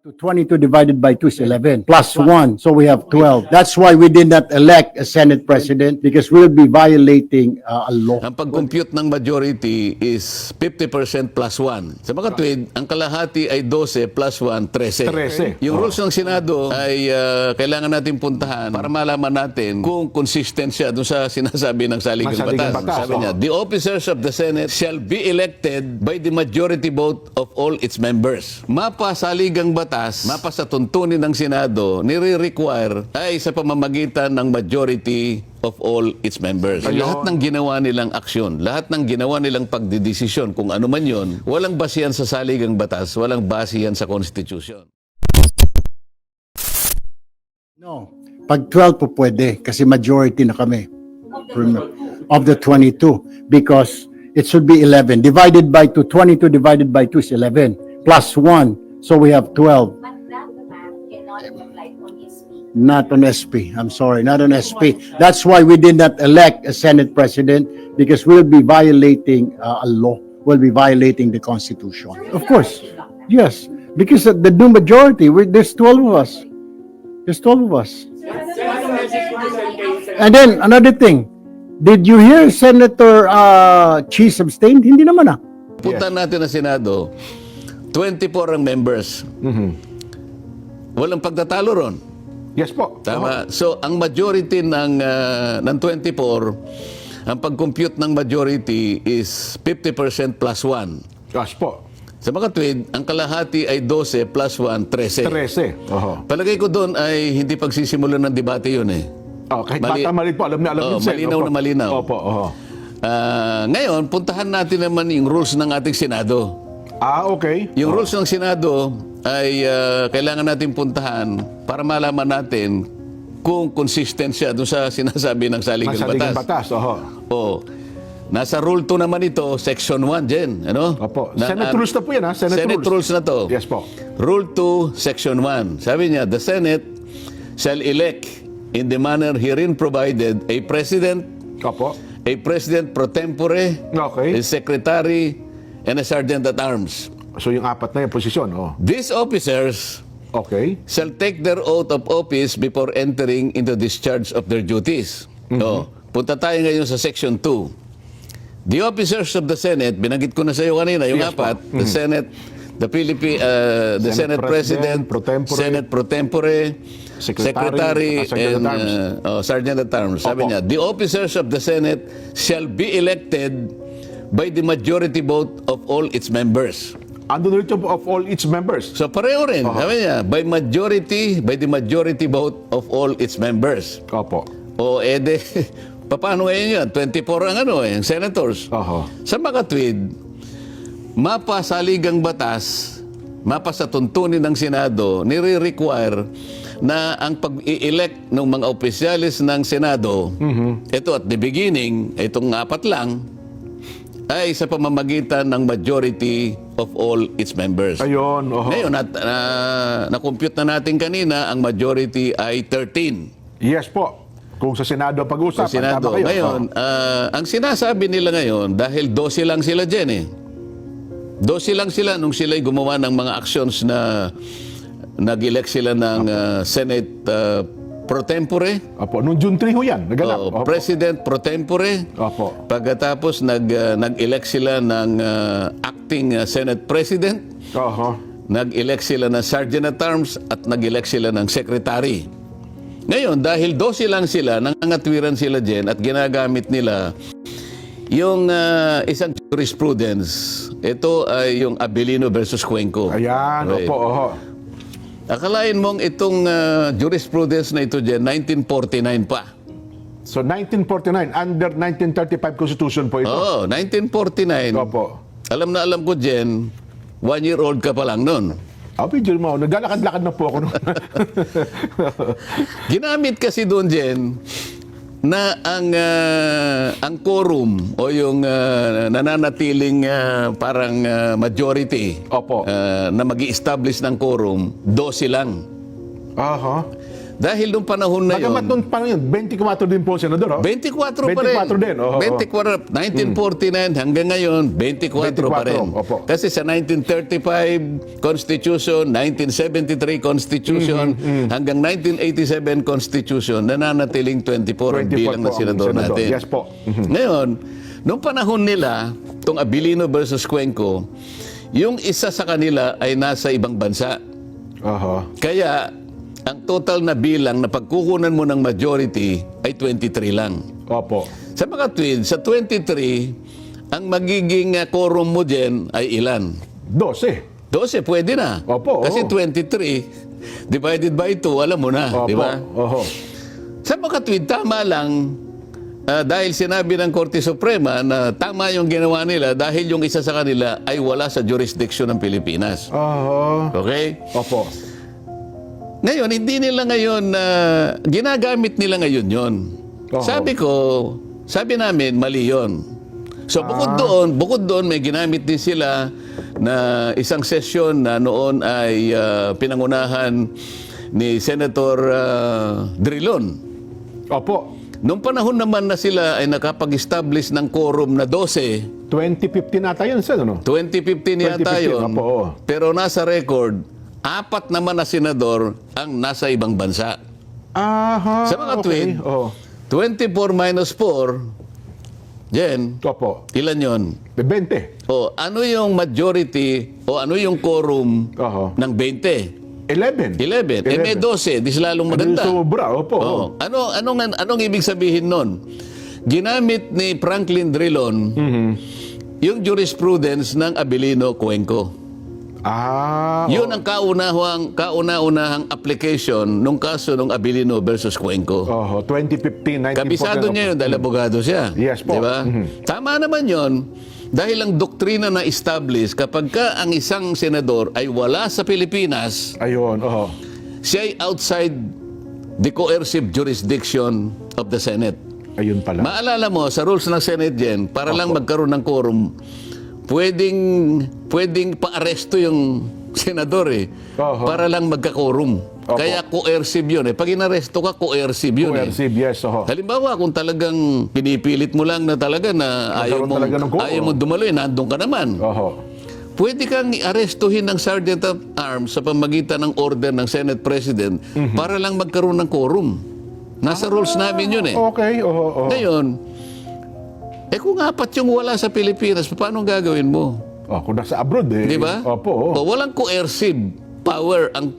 22 divided by 2 is 11, plus 1, so we have 12. That's why we did not elect a Senate President, because we'll be violating a law. Ang pag-compute ng majority is 50% plus 1. Sa mga tweed, ang kalahati ay 12 plus 1, 13. 13. Yung rules ng Senado ay kailangan natin puntahan para malaman natin kung consistent siya dun sa sinasabi ng saligang Saligang batas. batas, Sabi niya, the officers of the Senate shall be elected by the majority vote of all its members. Mapa saligang batas, mapa sa tuntunin ng Senado, nire-require ay sa pamamagitan ng majority of all its members. Ayun. Lahat ng ginawa nilang aksyon, lahat ng ginawa nilang pagdidesisyon, kung ano man yon, walang basihan sa saligang batas, walang basihan sa Constitution. No, pag 12 po pwede, kasi majority na kami of the 22, because it should be 11. Divided by 2, 22 divided by 2 is 11, plus 1. So we have 12. But that math cannot apply on SP. Not on SP. I'm sorry, not on SP. That's why we did not elect a Senate President, because we'll be violating a law. We'll be violating the Constitution. Of course. Yes. Because the new majority, there's 12 of us. There's 12 of us. And then, another thing. Did you hear Senator Cheese abstained? Hindi naman ah. Punta natin na Senado, 24 ang members. Walang pagtatalo ron. Yes po. Tama. So, ang majority ng 24, ang pag-compute ng majority is 50% plus 1. Yes po. Sa mga tweed, ang kalahati ay 12 plus 1, 13. 13. Oho. Palagay ko doon ay hindi pagsisimulan ng debate yun eh. Oh, kahit bata maliit po, alam Oh, yun, Sen. malinaw Opo. na malinaw. Opo, oho. Ngayon, puntahan natin naman yung rules ng ating Senado. Okay. Yung rules ng Senado ay kailangan natin puntahan para malaman natin kung consistent siya doon sa sinasabi ng saligang Masaligang batas. batas, oho. Oh. Nasa Rule 2 naman ito, Section 1 dyan. Ano? Opo. Senate rules na po yan, ha? Senate rules na to. Yes po. Rule 2, Section 1. Sabi niya, the Senate shall elect in the manner herein provided a President, Opo. a President pro tempore, Okay. a Secretary, and a Sergeant at Arms. So yung apat na yung posisyon, oh. These officers Okay. shall take their oath of office before entering into discharge of their duties. So, punta tayo ngayon sa Section 2. The officers of the Senate, binanggit ko na sa iyo kanina, yung Yes, apat, the Senate, the Senate President, pro tempore, Senate pro tempore, Secretary, Sergeant and at Arms. Sergeant at Arms. Sabi Opo. niya, the officers of the Senate shall be elected by the majority vote of all its members. Under the of all its members. So pareho rin. Sabi niya, by the majority vote of all its members. Opo. O ede, paano ngayon yan? 24 ang ang senators. Oho. Sa mga tweed, mapa saligang batas, mapa sa tuntunin ng Senado, nire-require na ang pag-i-elect ng mga opisyalis ng Senado, ito at the beginning, itong apat lang, ay sa pamamagitan ng majority of all its members. Ayun, oho. Ngayon, na-compute na natin kanina, ang majority ay 13. Yes po. Kung sa Senado pag-uusapan, Sa Senado. tama kayo. Ngayon, ang sinasabi nila ngayon, dahil 12 lang sila dyan eh. 12 lang sila nung sila'y gumawa ng mga actions na nag-elect sila ng Senate pro tempore. Opo. Noong June 3 ho yan, naganap. Opo. President pro tempore. Opo. Pagkatapos nag-elect sila ng acting Senate President. Oho. Nag-elect sila ng Sergeant at Arms at nag-elect sila ng Secretary. Ngayon, dahil 12 lang sila, nangangatwiran sila dyan at ginagamit nila yung isang jurisprudence. Ito ay yung Abilino versus Cuenco. Ayan, Okay. opo, oho. Akalain mong itong jurisprudence na ito dyan, 1949 pa. So 1949, under 1935 Constitution po ito. Oo, 1949. Opo. Alam na alam ko dyan, 1-year-old ka pa lang nun. Pidyo mo, naglalakad-lakad na po ako noon. Ginamit kasi doon dyan na ang quorum o yung nananatiling parang majority Opo. na mag-i-establish ng quorum, 12 lang. Aha. Dahil nung panahon na Bagamat yun, noon pa yun, 24 din po, Senador. 24 pa rin. 24 din, oo. 24, 1949 hanggang ngayon, 24 pa rin. opo. Kasi sa 1935 Constitution, 1973 Constitution, hanggang 1987 Constitution, nananatiling 24 ang 24 bilang po na ang senador senador. natin. Yes po. Ngayon, nung panahon nila, itong Abilino versus Cuenco, yung isa sa kanila ay nasa ibang bansa. Aha. Kaya, ang total na bilang na pagkukunan mo ng majority ay 23 lang. Opo. Sa mga twins, sa 23, ang magiging quorum mo dyan ay ilan? 12. 12, pwede na. Opo, Kasi oo. 23 divided by 2, alam mo na, Opo. di ba? Oho. Sa mga twin, tama lang dahil sinabi ng Korte Suprema na tama yung ginawa nila dahil yung isa sa kanila ay wala sa jurisdiction ng Pilipinas. Oho. Okay? Opo. Ngayon, hindi nila ngayon, ginagamit nila ngayon yon. Oo. Sabi namin, mali yon. So, bukod doon, may ginamit din sila na isang session na noon ay pinangunahan ni Senator Drilon. Opo. Noong panahon naman na sila ay nakapag-establish ng quorum na 12, 2015 ata yun, Sen, ano? 2015 yata 2015, yun. opo, oo. Pero nasa record, 4 naman na senador ang nasa ibang bansa. Aha. Sa mga okay. twin, Oh. 24 minus 4, Jen, Opo. ilan yon? 20. O, ano yung majority o ano yung quorum Oho. ng 20? 11. 11. Eh may 12, di lalong maganda. Sobra, opo. Oh. Anong ibig sabihin nun? Ginamit ni Franklin Drilon yung jurisprudence ng Abilino Cuenco. Ah. Yun ang kauna-unahang application nung kaso ng Abilino versus Cuenco. Oho. 2015, 1914. Kabisado niya yun dahil abogado siya. Yes po. Di ba? Tama naman yun dahil ang doktrina na establish kapag ka ang isang senador ay wala sa Pilipinas, Ayun. Oho. siya ay outside the coercive jurisdiction of the Senate. Ayun pala. Maalala mo, sa rules ng Senate yan, para lang magkaroon ng quorum, pwedeng pa-aresto yung senador Oho. para lang magka-quorum. Opo. Kaya coercive yun Pag inaresto ka, coercive yun Coercive, yes. Oho. Halimbawa, kung talagang pinipilit mo lang na talaga na ayaw Magkaroon talaga ng quorum. mo dumaloy, nandun ka naman. Oho. Pwede kang arestuhin ng Sergeant at Arms sa pamagitan ng order ng Senate President para lang magkaroon ng quorum. Nasa rules namin yun Okay. Oho. Oho. Ngayon, kung 4 yung wala sa Pilipinas, paano gagawin mo? Oh, kung nasa abroad eh. Di ba? Opo. O, walang coercive power ang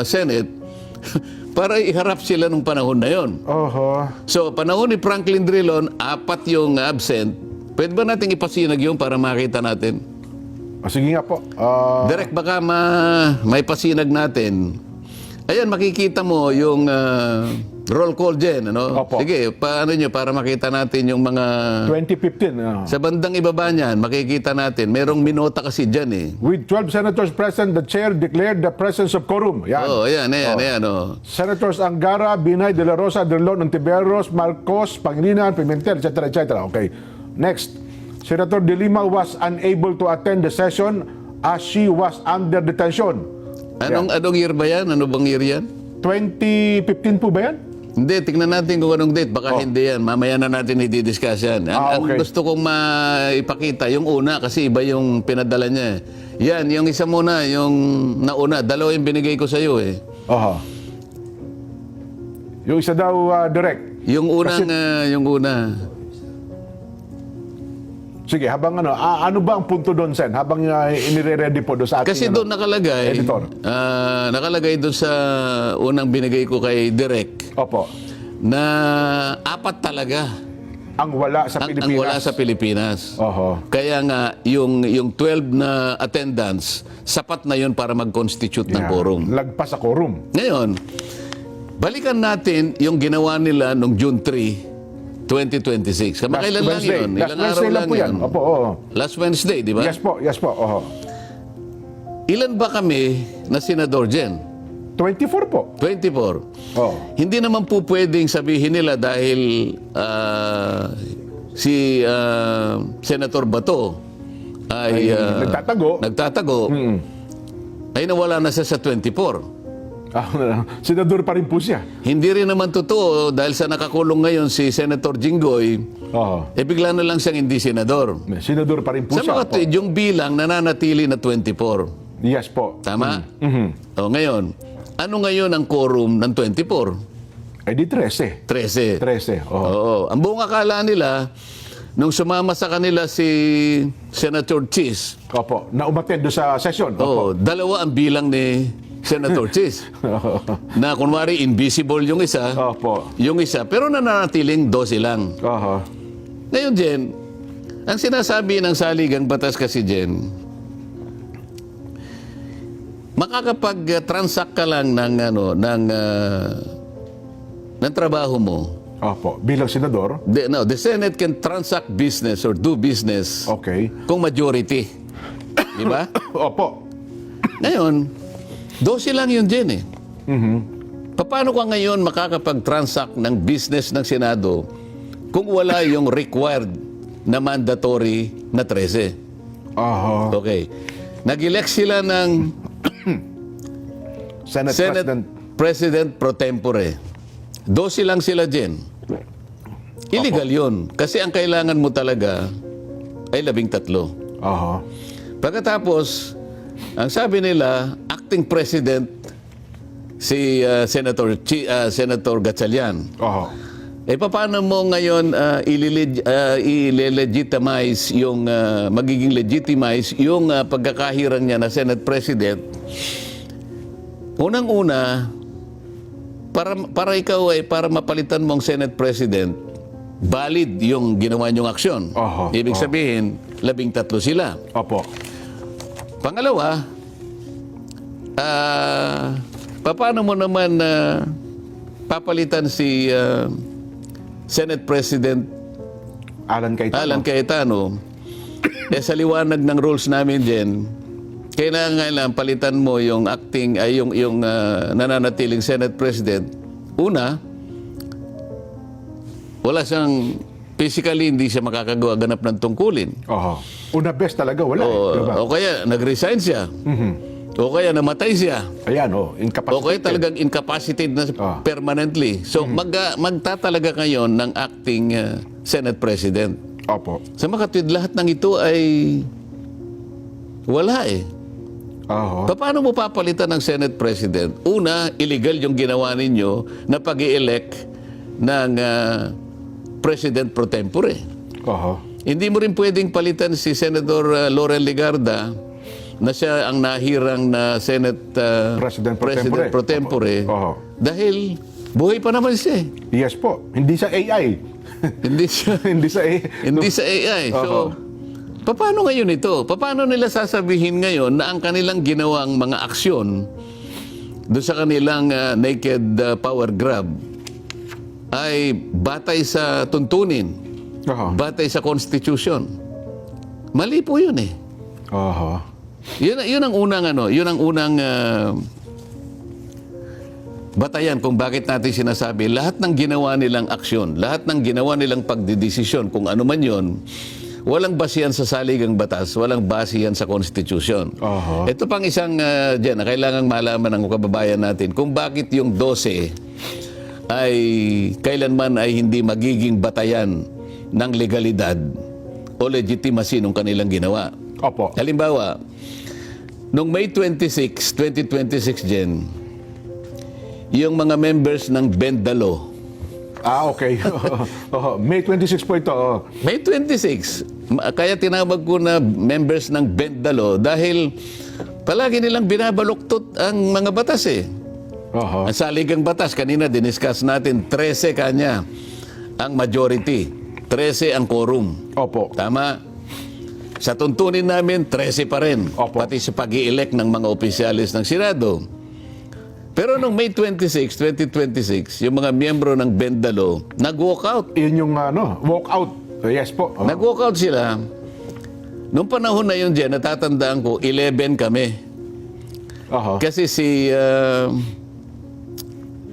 Senate para iharap sila nung panahon na yon. Oho. So, panahon ni Franklin Drilon, 4 yung absent. Pwede ba nating ipasinag yun para makita natin? Sige nga po. Direct, baka may pasinag natin. Ayan, makikita mo yung roll call dyan. Ano? Opo. Sige, paano nyo para makita natin yung mga... 2015. Sa bandang ibaba niyan, makikita natin. Merong minota kasi dyan With 12 senators present, the chair declared the presence of quorum. Yan. Oo, ayan. Senators Angara, Binay, De La Rosa, Drilon, Ontiveros, Marcos, Pangilinan, Pimentel, etc. Okay. Next. Senator De Lima was unable to attend the session as she was under detention. Anong year ba yan? Ano bang year yan? 2015 po ba yan? Hindi, tingnan natin kung anong date. Baka hindi yan. Mamaya na natin i-discuss yan. Ang okay. gusto kong maipakita, yung una, kasi iba yung pinadala niya. Yan, yung isa muna, yung nauna. 2 yung binigay ko sa iyo Oho. Yung isa daw direct. Yung unang, yung una. Sige, habang ano ba ang punto doon, Sen? Habang inire-ready po doon sa ating... Kasi doon nakalagay, editor. nakalagay doon sa unang binigay ko kay Direk, Opo. na 4 talaga Ang wala sa Pilipinas. ang wala sa Pilipinas. Oho. Kaya nga, yung 12 na attendance, sapat na yun para mag-constitute ng Yeah. quorum. Lagpas sa quorum. Ngayon, balikan natin yung ginawa nila noong June 3, 2026. Kamakailan lang Wednesday. yun. Last Ilang Wednesday araw lang po yan. yun. Opo, oo. Last Wednesday, di ba? Yes po, yes po. Oho. Ilan ba kami na senador dyan? 24 po. 24. Oh. Hindi naman po pwedeng sabihin nila dahil si Senator Bato ay Nagtatago. ay nawala na siya sa 24. Senador pa rin po siya. Hindi rin naman totoo dahil sa nakakulong ngayon si Senator Jinggoy, Oo. bigla na lang siyang hindi senador. Senador pa rin po Sa siya. mga Opo. yung bilang nananatili na 24. Yes po. Tama? Mhm. O ngayon, ano ngayon ang quorum ng 24? Eh di 13. 13. 13. Oo. Oo. Ang buong akala nila, nung sumama sa kanila si Senator Cheese, Opo. Na umattend doon sa session. Opo. dalawa ang bilang ni Senator Cheese. Na kunwari invisible yung isa, Opo. pero nananatiling 12 lang. Oho. Ngayon, Jen, ang sinasabi ng saligang batas kasi, Jen, makakapag-transact ka lang ng trabaho mo. Opo. Bilang senador. The Senate can transact business or do business Okay. kung majority. Di ba? Opo. Ngayon, 12 lang yun, Jen, eh. Paano ka ngayon makakapag-transact ng business ng Senado kung wala yung required na mandatory na 13? Oho. Okay. Nag-elect sila ng Senate Senate President. President pro tempore. 12 lang sila, Jen. Illegal yun. Kasi ang kailangan mo talaga ay 13. Oho. Pagkatapos, ang sabi nila, acting president si Senator Gatchalian. Oho. Paano mo ngayon i-legitimize yung magiging legitimize yung pagkakahirang niya na Senate President? Unang-una, para ikaw para mapalitan mong Senate President, valid yung ginawa niyong aksyon. Oho. Ibig sabihin, 13 sila. Opo. Pangalawa, paano mo naman papalitan si Senate President Alan Cayetano. Alan Cayetano? Sa liwanag ng rules namin din, kailangan palitan mo yung acting yung nananatiling Senate President. Una, wala siyang physically hindi siya makakagawa ganap ng tungkulin. Oho. Una best talaga wala. Diba? O kaya nag-resign siya. O kaya namatay siya. Ayan, incapacitated. O kaya talagang incapacitated na permanently. So magtatalaga ngayon ng acting Senate President. Opo. Sa makatwid, lahat ng ito ay wala eh. Oho. Paano mo papalitan ng Senate President? Una, illegal yung ginawa ninyo na pag-i-elect ng President pro tempore. Oho. Hindi mo rin pwedeng palitan si Senator Laurel Legarda na siya ang nahirang na Senate President President pro tempore Oho. dahil buhay pa naman siya. Yes po. Hindi sa AI. Hindi siya Hindi sa AI. hindi sa AI. So, paano ngayon ito? Paano nila sasabihin ngayon na ang kanilang ginawang mga aksyon doon sa kanilang naked power grab ay batay sa tuntunin, Oho. batay sa Constitution? Mali po yun eh. Oho. Yun ang unang batayan kung bakit natin sinasabi lahat ng ginawa nilang aksyon, lahat ng ginawa nilang pagdidesisyon, kung ano man yun, walang basihan sa saligang batas, walang basihan sa Constitution. Oho. Ito pang isang dyan na kailangang malaman ng kababayan natin kung bakit yung 12 ay kailanman ay hindi magiging batayan ng legalidad o legitimacy ng kanilang ginawa. Opo. Halimbawa, noong May 26, 2026, Jen, yung mga members ng Bendalo. Okay. Oho. May 26 po ito. Oh. May 26. Kaya tinawag ko na members ng Bendalo dahil palagi nilang binabaluktot ang mga batas eh. Oho. Ang saligang batas, kanina diniscuss natin, 13 kanya ang majority. 13 ang quorum. Opo. Tama? Sa tuntunin namin, 13 pa rin. Opo. Pati sa pag-i-elect ng mga opisyalis ng Senado. Pero noong May 26, 2026, yung mga miyembro ng Bendalo, nag-walk out. Yun yung walk out. Yes po. Oho. Nag-walk out sila. Noong panahon na yun, Jen, natatandaan ko, 11 kami. Oho. Kasi si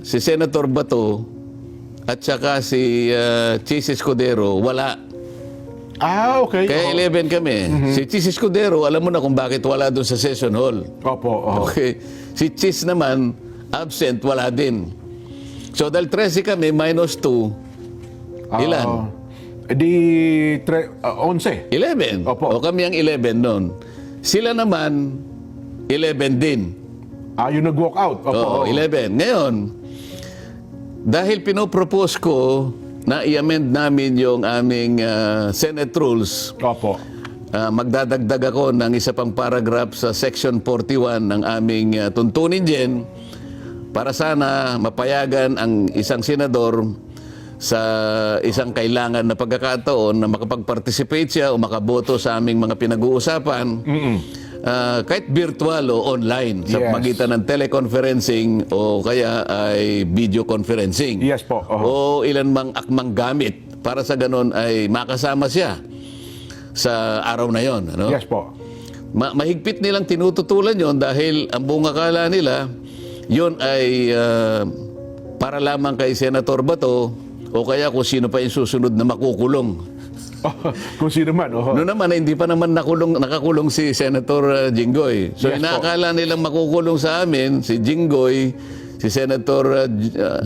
Senator Bato at saka si Chis Escudero, wala. Okay. Kaya Oho. 11 kami. Si Chis Escudero, alam mo na kung bakit wala doon sa session hall. Opo. Oho. Okay. Si Chis naman, absent, wala din. So dahil 13 kami, minus 2, ilan? Di 11. 11. Opo. O kami ang 11 noon. Sila naman, 11 din. Yung nag-walk out. Oo, 11. Ngayon, dahil pinopropose ko na i-amend namin yung aming Senate rules, Opo. magdadagdag ako ng isa pang paragraph sa Section 41 ng aming tuntunin din para sana mapayagan ang isang senador sa isang kailangan na pagkakataon na makapag-participate siya o makaboto sa aming mga pinag-uusapan. Kahit virtual o online sa Yes. magitan ng teleconferencing o kaya ay video conferencing. Yes po. O ilan mang akmang gamit para sa ganon ay makasama siya sa araw na yon. Ano? Yes po. Mahigpit nilang tinututulan yon dahil ang buong akala nila yon ay para lamang kay Senator Bato o kaya kung sino pa yung susunod na makukulong. Kung sino man. Noon naman, hindi pa naman nakakulong si Senator Jinggoy. So, Yes, inaakala nilang makukulong sa amin si Jinggoy, si Senator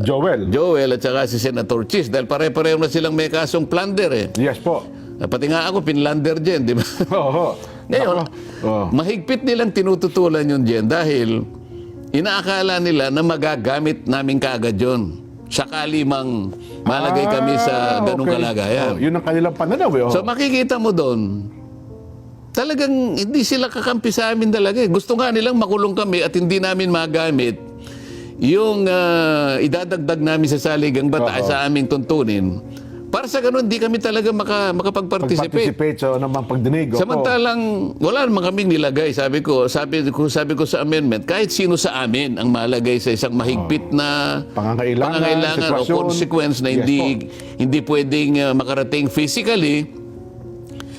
Joel. at saka si Senator Chis. Dahil pare-pareho na silang may kasong plunder eh. Yes po. Pati nga ako, pinlander dyan, di ba? Ngayon, mahigpit nilang tinututulan yun dyan dahil inaakala nila na magagamit namin kaagad yun. Sakali mang malagay kami sa ganung kalagayan. Yun ang kanilang pananaw. So makikita mo doon, talagang hindi sila kakampi sa amin talaga. Gusto nga nilang makulong kami at hindi namin magamit yung idadagdag namin sa saligang batas sa aming tuntunin. Para sa ganun, hindi kami talaga makapag-participate. Pag-participate sa namang pagdinig. Samantalang, wala naman kaming nilagay. Sabi ko sa amendment, kahit sino sa amin ang malagay sa isang mahigpit na pangangailangan o consequence na hindi pwedeng makarating physically,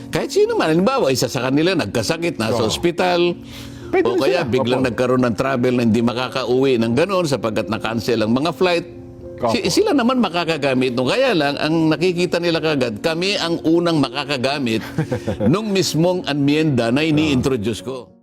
kahit sino man. Halimbawa, isa sa kanila nagkasakit, nasa ospital, o kaya biglang nagkaroon ng travel na hindi makakauwi ng gano'n sapagkat na-cancel ang mga flight. Sila naman makakagamit. Kaya lang, ang nakikita nila kagad, kami ang unang makakagamit nung mismong amyenda na ini-introduce ko.